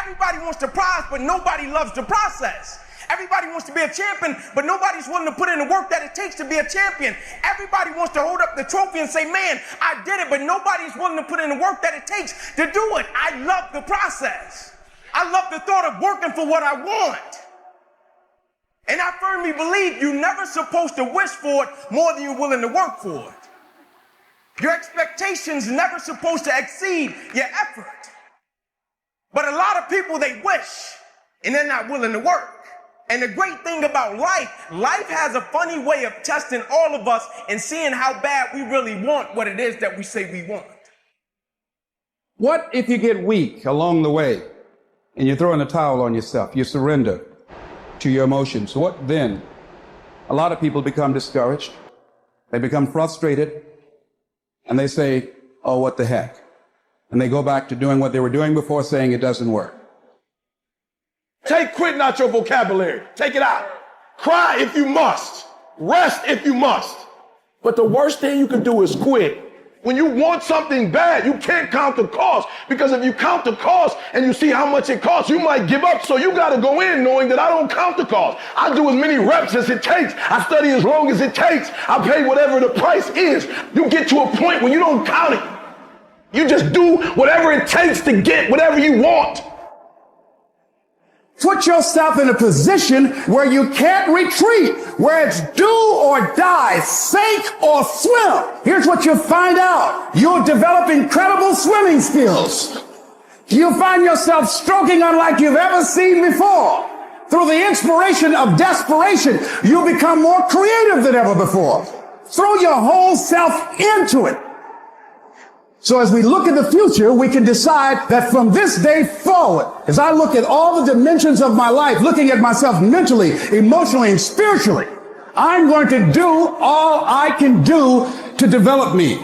Everybody wants the prize, but nobody loves the process. Everybody wants to be a champion, but nobody's willing to put in the work that it takes to be a champion. Everybody wants to hold up the trophy and say, man, I did it, but nobody's willing to put in the work that it takes to do it. I love the process. I love the thought of working for what I want. And I firmly believe you're never supposed to wish for it more than you're willing to work for it. Your expectations never supposed to exceed your effort. But a lot of people, they wish, and they're not willing to work. And the great thing about life has a funny way of testing all of us and seeing how bad we really want what it is that we say we want. What if you get weak along the way and you throw in a towel on yourself? You surrender to your emotions. What then? A lot of people become discouraged. They become frustrated. And they say, oh, what the heck? And they go back to doing what they were doing before, saying it doesn't work. Take quitting out your vocabulary. Take it out. Cry if you must. Rest if you must. But the worst thing you can do is quit. When you want something bad, you can't count the cost, because if you count the cost and you see how much it costs, you might give up. So you got to go in knowing that I don't count the cost. I do as many reps as it takes. I study as long as it takes. I pay whatever the price is. You get to a point when you don't count it. You just do whatever it takes to get whatever you want. Put yourself in a position where you can't retreat, where it's do or die, sink or swim. Here's what you'll find out. You'll develop incredible swimming skills. You'll find yourself stroking unlike you've ever seen before. Through the inspiration of desperation, you'll become more creative than ever before. Throw your whole self into it. So as we look at the future, we can decide that from this day forward, as I look at all the dimensions of my life, looking at myself mentally, emotionally, and spiritually, I'm going to do all I can do to develop me.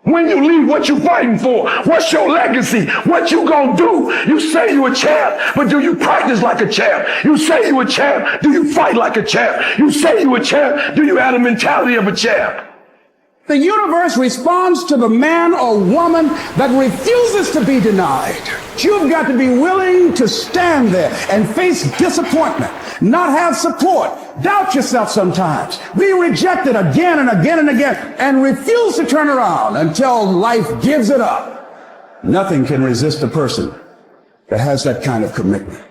When you leave, what you fighting for? What's your legacy? What you gonna do? You say you a champ, but do you practice like a champ? You say you a champ, do you fight like a champ? You say you a champ, do you have the mentality of a champ? The universe responds to the man or woman that refuses to be denied. You've got to be willing to stand there and face disappointment, not have support, doubt yourself sometimes, be rejected again and again and again, and refuse to turn around until life gives it up. Nothing can resist a person that has that kind of commitment.